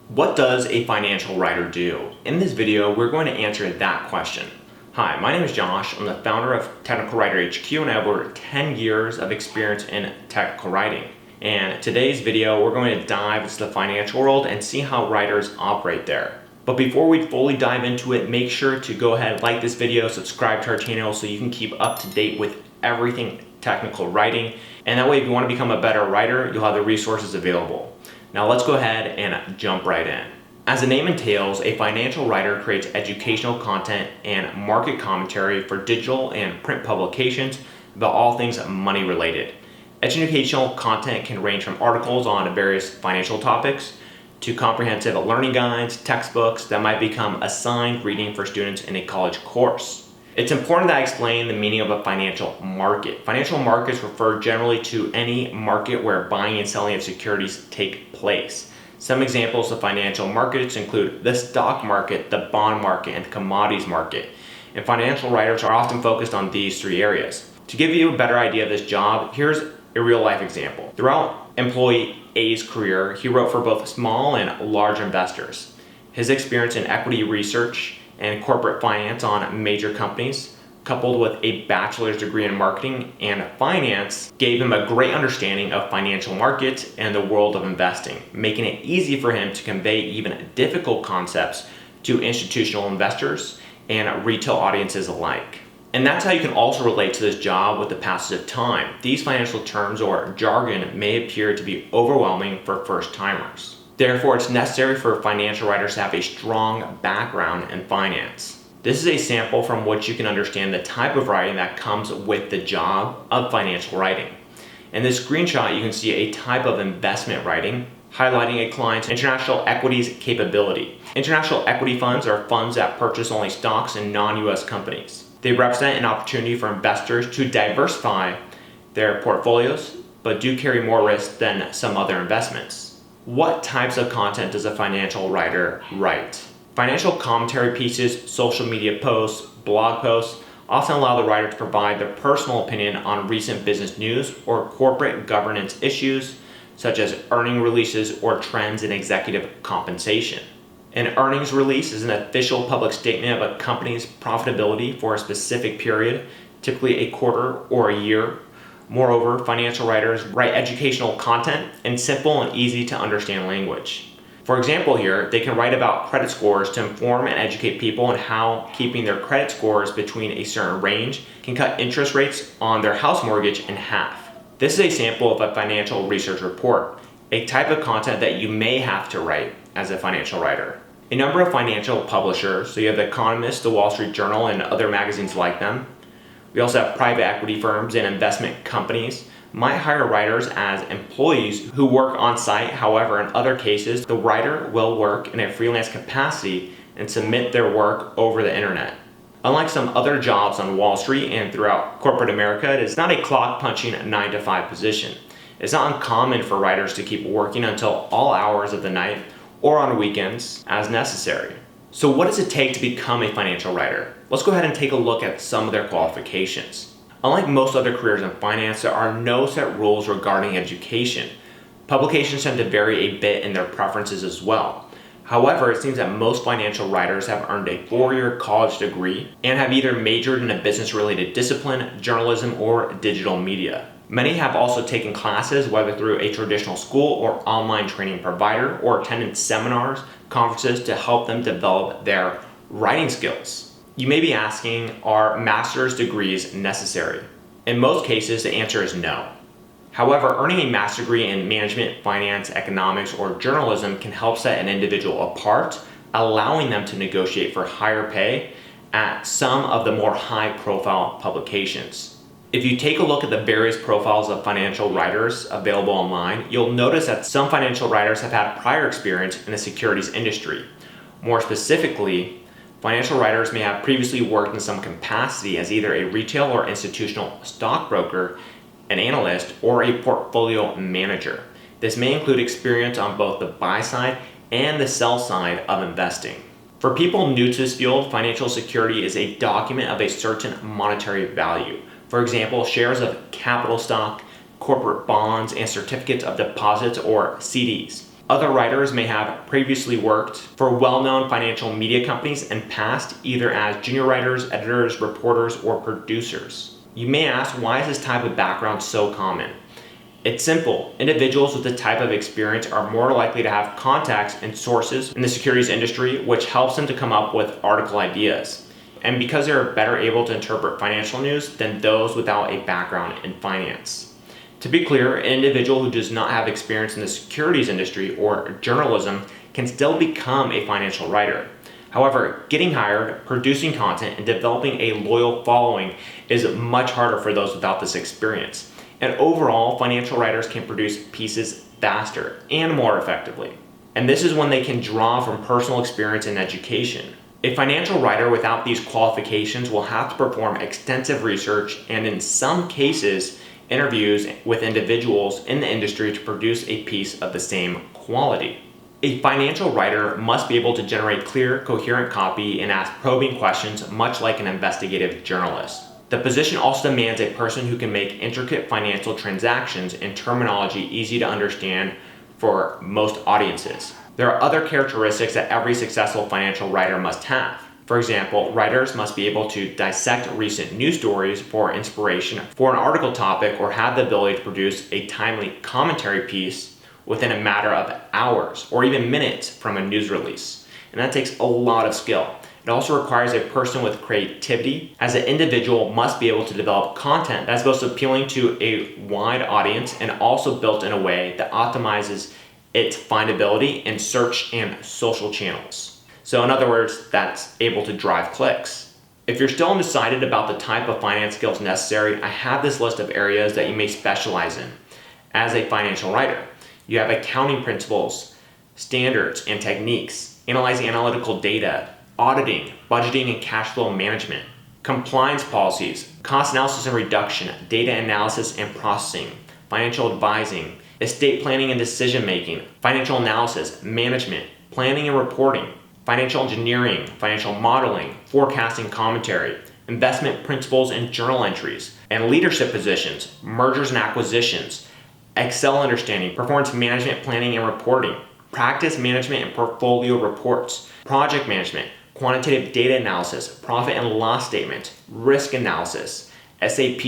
What does a financial writer do? In this video, we're going to answer that question. Hi, my name is Josh. I'm the founder of Technical Writer HQ and I have over 10 years of experience in technical writing. And today's video, we're going to dive into the financial world and see how writers operate there. But before we fully dive into it, make sure to go ahead and like this video, subscribe to our channel so you can keep up to date with everything technical writing. And that way, if you want to become a better writer, you'll have the resources available. Now let's go ahead and jump right in. As the name entails, a financial writer creates educational content and market commentary for digital and print publications about all things money related. Educational content can range from articles on various financial topics to comprehensive learning guides, textbooks that might become assigned reading for students in a college course. It's important that I explain the meaning of a financial market. Financial markets refer generally to any market where buying and selling of securities take place. Some examples of financial markets include the stock market, the bond market, and the commodities market. And financial writers are often focused on these three areas. To give you a better idea of this job, here's a real life example. Throughout employee A's career, he wrote for both small and large investors. His experience in equity research and corporate finance on major companies, coupled with a bachelor's degree in marketing and finance, gave him a great understanding of financial markets and the world of investing, making it easy for him to convey even difficult concepts to institutional investors and retail audiences alike. And that's how you can also relate to this job with the passage of time. These financial terms or jargon may appear to be overwhelming for first-timers. Therefore, it's necessary for financial writers to have a strong background in finance. This is a sample from which you can understand the type of writing that comes with the job of financial writing. In this screenshot, you can see a type of investment writing highlighting a client's international equities capability. International equity funds are funds that purchase only stocks in non-US companies. They represent an opportunity for investors to diversify their portfolios, but do carry more risk than some other investments. What types of content does a financial writer write? Financial commentary pieces, social media posts, blog posts often allow the writer to provide their personal opinion on recent business news or corporate governance issues, such as earning releases or trends in executive compensation. An earnings release is an official public statement of a company's profitability for a specific period, typically a quarter or a year. Moreover, financial writers write educational content in simple and easy to understand language. For example here, they can write about credit scores to inform and educate people on how keeping their credit scores between a certain range can cut interest rates on their house mortgage in half. This is a sample of a financial research report, a type of content that you may have to write as a financial writer. A number of financial publishers, so you have The Economist, The Wall Street Journal, and other magazines like them. We also have private equity firms and investment companies might hire writers as employees who work on site. However, in other cases, the writer will work in a freelance capacity and submit their work over the internet. Unlike some other jobs on Wall Street and throughout corporate America, it is not a clock-punching 9-to-5 position. It's not uncommon for writers to keep working until all hours of the night or on weekends as necessary. So what does it take to become a financial writer? Let's go ahead and take a look at some of their qualifications. Unlike most other careers in finance, there are no set rules regarding education. Publications tend to vary a bit in their preferences as well. However, it seems that most financial writers have earned a 4-year college degree and have either majored in a business-related discipline, journalism, or digital media. Many have also taken classes, whether through a traditional school or online training provider, or attended seminars, conferences to help them develop their writing skills. You may be asking, are master's degrees necessary? In most cases, the answer is no. However, earning a master's degree in management, finance, economics, or journalism can help set an individual apart, allowing them to negotiate for higher pay at some of the more high-profile publications. If you take a look at the various profiles of financial writers available online, you'll notice that some financial writers have had prior experience in the securities industry. More specifically, financial writers may have previously worked in some capacity as either a retail or institutional stockbroker, an analyst, or a portfolio manager. This may include experience on both the buy side and the sell side of investing. For people new to this field, financial security is a document of a certain monetary value. For example, shares of capital stock, corporate bonds, and certificates of deposits or CDs. Other writers may have previously worked for well-known financial media companies and past either as junior writers, editors, reporters, or producers. You may ask, why is this type of background so common? It's simple. Individuals with this type of experience are more likely to have contacts and sources in the securities industry, which helps them to come up with article ideas. And because they're better able to interpret financial news than those without a background in finance. To be clear, an individual who does not have experience in the securities industry or journalism can still become a financial writer. However, getting hired, producing content, and developing a loyal following is much harder for those without this experience. And overall, financial writers can produce pieces faster and more effectively. And this is when they can draw from personal experience and education. A financial writer without these qualifications will have to perform extensive research and in some cases, interviews with individuals in the industry to produce a piece of the same quality. A financial writer must be able to generate clear, coherent copy and ask probing questions much like an investigative journalist. The position also demands a person who can make intricate financial transactions and terminology easy to understand for most audiences. There are other characteristics that every successful financial writer must have. For example, writers must be able to dissect recent news stories for inspiration for an article topic or have the ability to produce a timely commentary piece within a matter of hours or even minutes from a news release. And that takes a lot of skill. It also requires a person with creativity, as an individual must be able to develop content that's both appealing to a wide audience and also built in a way that optimizes its findability in search and social channels. So in other words, that's able to drive clicks. If you're still undecided about the type of finance skills necessary, I have this list of areas that you may specialize in as a financial writer. You have accounting principles, standards and techniques, analyzing analytical data, auditing, budgeting and cash flow management, compliance policies, cost analysis and reduction, data analysis and processing, financial advising, estate planning and decision making, financial analysis, management, planning and reporting, financial engineering, financial modeling, forecasting commentary, investment principles and journal entries, and leadership positions, mergers and acquisitions, Excel understanding, performance management planning and reporting, practice management and portfolio reports, project management, quantitative data analysis, profit and loss statement, risk analysis, SAP,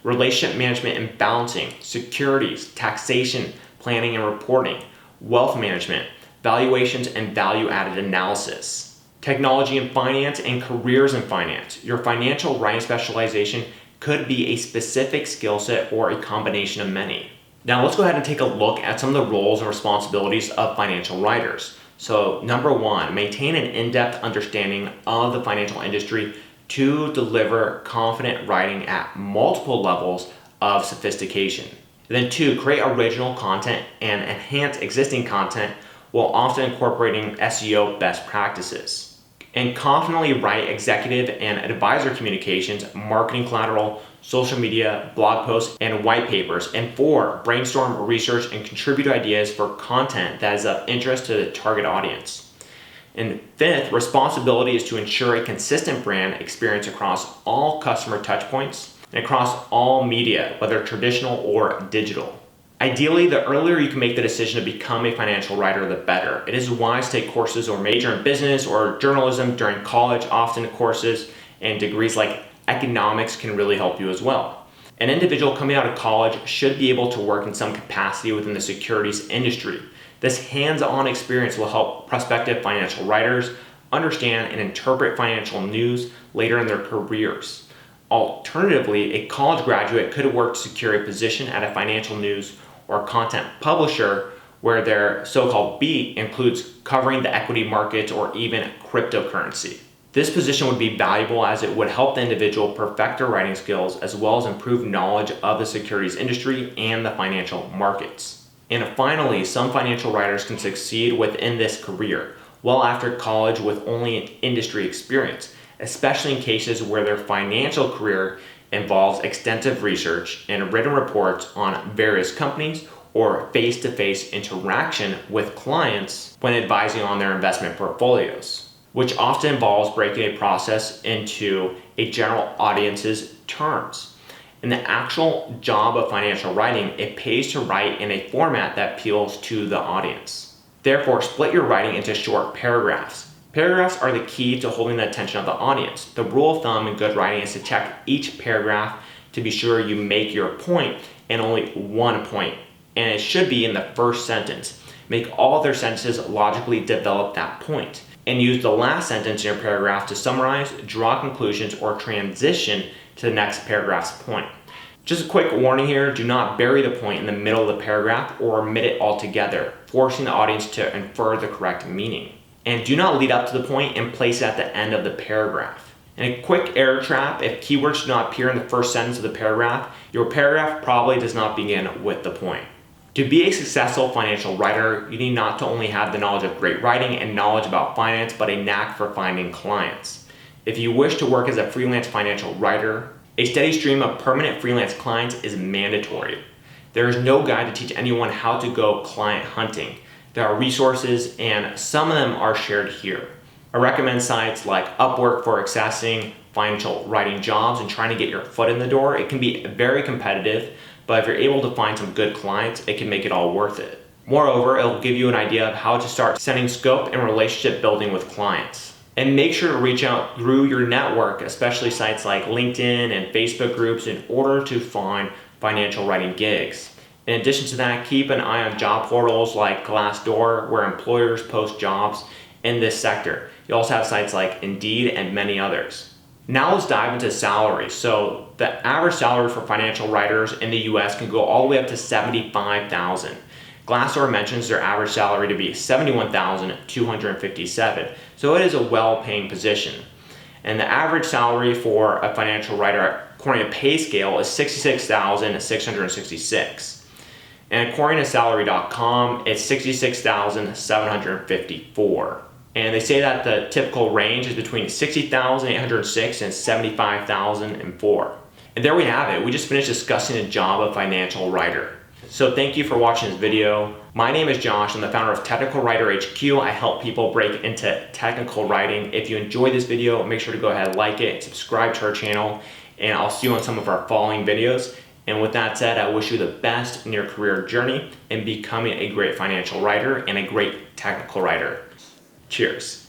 relationship management and balancing, securities, taxation, planning and reporting, wealth management, valuations and value-added analysis, technology and finance and careers in finance. Your financial writing specialization could be a specific skill set or a combination of many. Now let's go ahead and take a look at some of the roles and responsibilities of financial writers. So number one, maintain an in-depth understanding of the financial industry to deliver confident writing at multiple levels of sophistication. Then two, create original content and enhance existing content while often incorporating SEO best practices. And confidently write executive and advisor communications, marketing collateral, social media, blog posts, and white papers. And four, brainstorm, research, and contribute ideas for content that is of interest to the target audience. And fifth, responsibility is to ensure a consistent brand experience across all customer touchpoints and across all media, whether traditional or digital. Ideally, the earlier you can make the decision to become a financial writer, the better. It is wise to take courses or major in business or journalism during college. Often courses and degrees like economics can really help you as well. An individual coming out of college should be able to work in some capacity within the securities industry. This hands-on experience will help prospective financial writers understand and interpret financial news later in their careers. Alternatively, a college graduate could work to secure a position at a financial news or content publisher where their so-called beat includes covering the equity markets or even cryptocurrency. This position would be valuable as it would help the individual perfect their writing skills as well as improve knowledge of the securities industry and the financial markets. And finally, some financial writers can succeed within this career well after college with only an industry experience, especially in cases where their financial career involves extensive research and written reports on various companies or face-to-face interaction with clients when advising on their investment portfolios, which often involves breaking a process into a general audience's terms. In the actual job of financial writing, it pays to write in a format that appeals to the audience. Therefore, split your writing into short paragraphs. Paragraphs are the key to holding the attention of the audience. The rule of thumb in good writing is to check each paragraph to be sure you make your point and only one point, and it should be in the first sentence. Make all other sentences logically develop that point, and use the last sentence in your paragraph to summarize, draw conclusions, or transition to the next paragraph's point. Just a quick warning here, do not bury the point in the middle of the paragraph or omit it altogether, forcing the audience to infer the correct meaning. And do not lead up to the point and place it at the end of the paragraph. And a quick error trap, if keywords do not appear in the first sentence of the paragraph, your paragraph probably does not begin with the point. To be a successful financial writer, you need not to only have the knowledge of great writing and knowledge about finance, but a knack for finding clients. If you wish to work as a freelance financial writer, a steady stream of permanent freelance clients is mandatory. There is no guide to teach anyone how to go client hunting. There are resources, and some of them are shared here. I recommend sites like Upwork for accessing financial writing jobs and trying to get your foot in the door. It can be very competitive, but if you're able to find some good clients, it can make it all worth it. Moreover, it'll give you an idea of how to start setting scope and relationship building with clients. And make sure to reach out through your network, especially sites like LinkedIn and Facebook groups, in order to find financial writing gigs. In addition to that, keep an eye on job portals like Glassdoor, where employers post jobs in this sector. You also have sites like Indeed and many others. Now let's dive into salary. So the average salary for financial writers in the US can go all the way up to $75,000. Glassdoor mentions their average salary to be $71,257, so it is a well-paying position. And the average salary for a financial writer, according to PayScale, is $66,666. And according to Salary.com, it's $66,754. And they say that the typical range is between $60,806 and $75,004. And there we have it. We just finished discussing the job of financial writer. So thank you for watching this video. My name is Josh. I'm the founder of Technical Writer HQ. I help people break into technical writing. If you enjoyed this video, make sure to go ahead and like it, subscribe to our channel, and I'll see you on some of our following videos. And with that said, I wish you the best in your career journey in becoming a great financial writer and a great technical writer. Cheers.